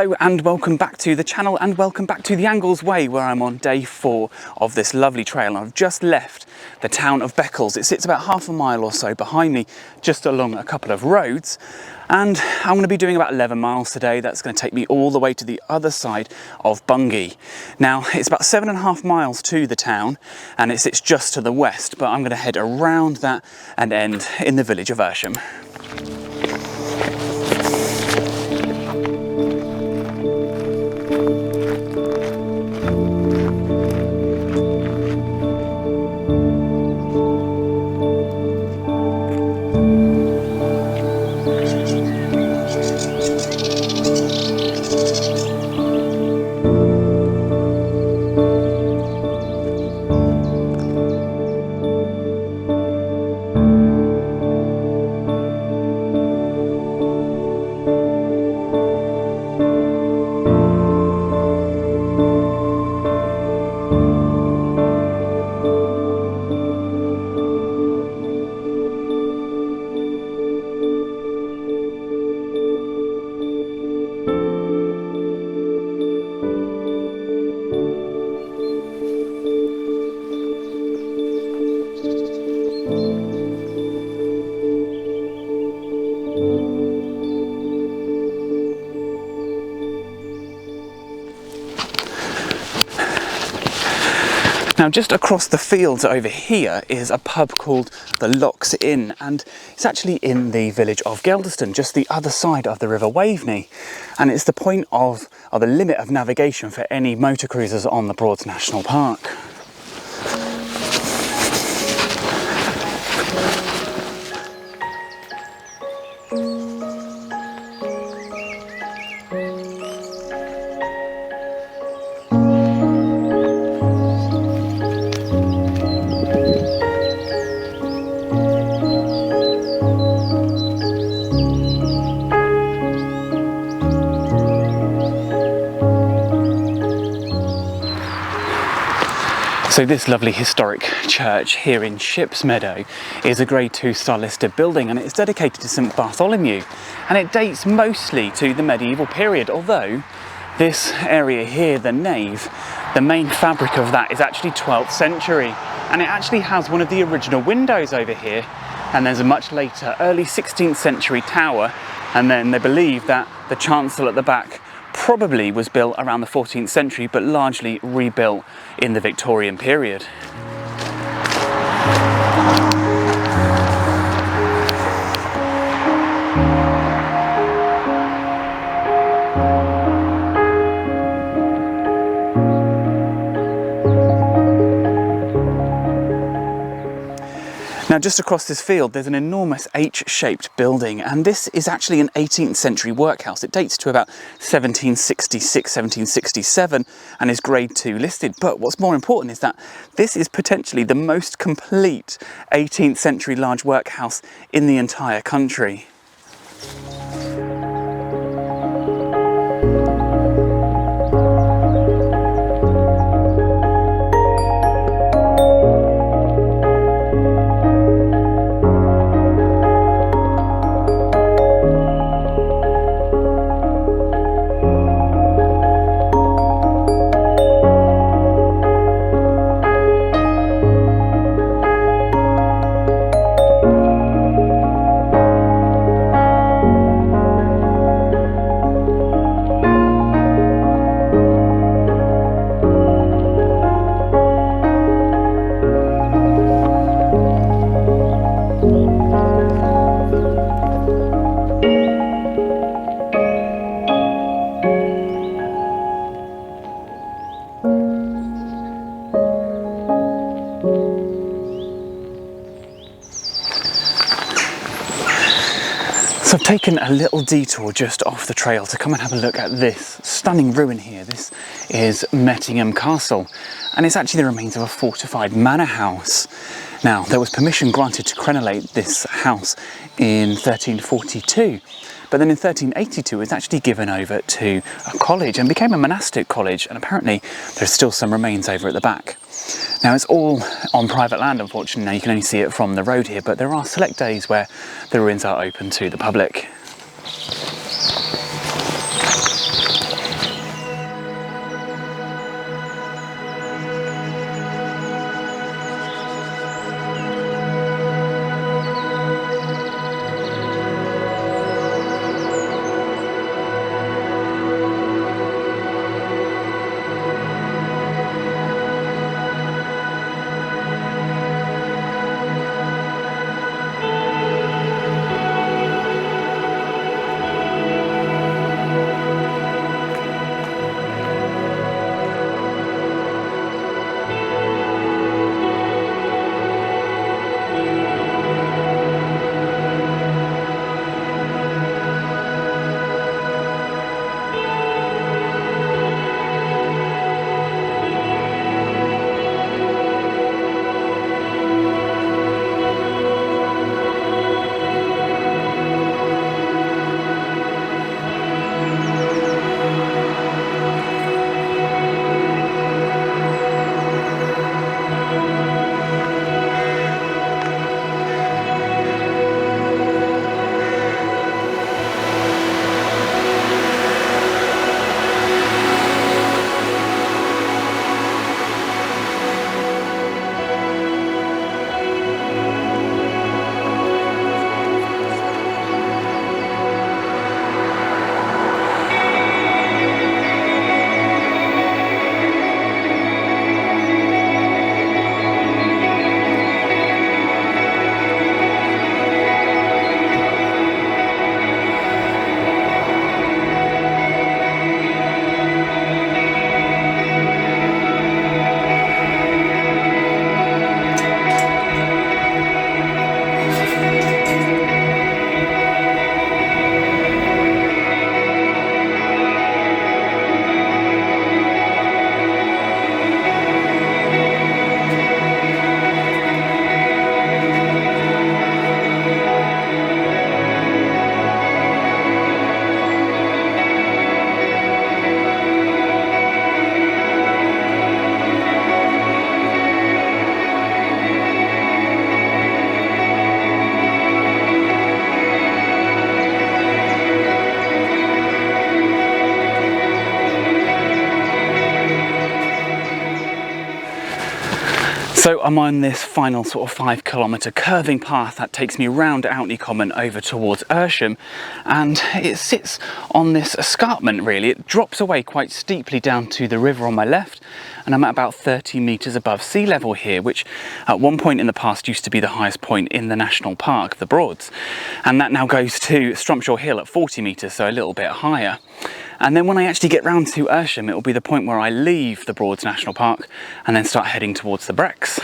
Hello and welcome back to the channel and welcome back to the Angles Way, where I'm on day 4 of this lovely trail. I've just left the town of Beccles. It sits about half a mile or so behind me, just along a couple of roads. And I'm going to be doing about 11 miles today. That's going to take me all the way to the other side of Bungay. Now, it's about 7.5 miles to the town and it sits just to the west, but I'm going to head around that and end in the village of Earsham. Now, just across the fields over here is a pub called the Locks Inn, and it's actually in the village of Geldeston, just the other side of the River Waveney. And it's the point of, or the limit of navigation for any motor cruisers on the Broads National Park. So this lovely historic church here in Shipmeadow is a Grade 2 star listed building, and it's dedicated to St Bartholomew, and it dates mostly to the medieval period, although this area here, the nave, the main fabric of that is actually 12th century, and it actually has one of the original windows over here, and there's a much later early 16th century tower, and then they believe that the chancel at the back probably was built around the 14th century, but largely rebuilt in the Victorian period. Now, just across this field there's an enormous H-shaped building, and this is actually an 18th century workhouse. It dates to about 1766, 1767 and is Grade 2 listed. But what's more important is that this is potentially the most complete 18th century large workhouse in the entire country. So I've taken a little detour just off the trail to come and have a look at this stunning ruin here. This is Mettingham Castle, and it's actually the remains of a fortified manor house. Now, there was permission granted to crenellate this house in 1342, but then in 1382 it was actually given over to a college and became a monastic college, and apparently there's still some remains over at the back. Now, it's all on private land, unfortunately. Now, you can only see it from the road here, but there are select days where the ruins are open to the public. So I'm on this final sort of 5 kilometre curving path that takes me round Outney Common over towards Earsham, and it sits on this escarpment really. It drops away quite steeply down to the river on my left, and I'm at about 30 metres above sea level here, which at one point in the past used to be the highest point in the national park, the Broads, and that now goes to Strumpshaw Hill at 40 metres, so a little bit higher. And then when I actually get round to Earsham, it will be the point where I leave the Broads National Park and then start heading towards the Brecks.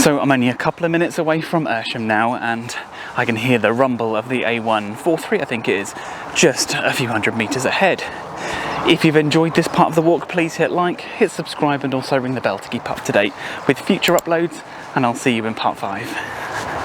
So I'm only a couple of minutes away from Earsham now, and I can hear the rumble of the A143, I think it is, just a few hundred metres ahead. If you've enjoyed this part of the walk, please hit like, hit subscribe, and also ring the bell to keep up to date with future uploads, and I'll see you in part 5.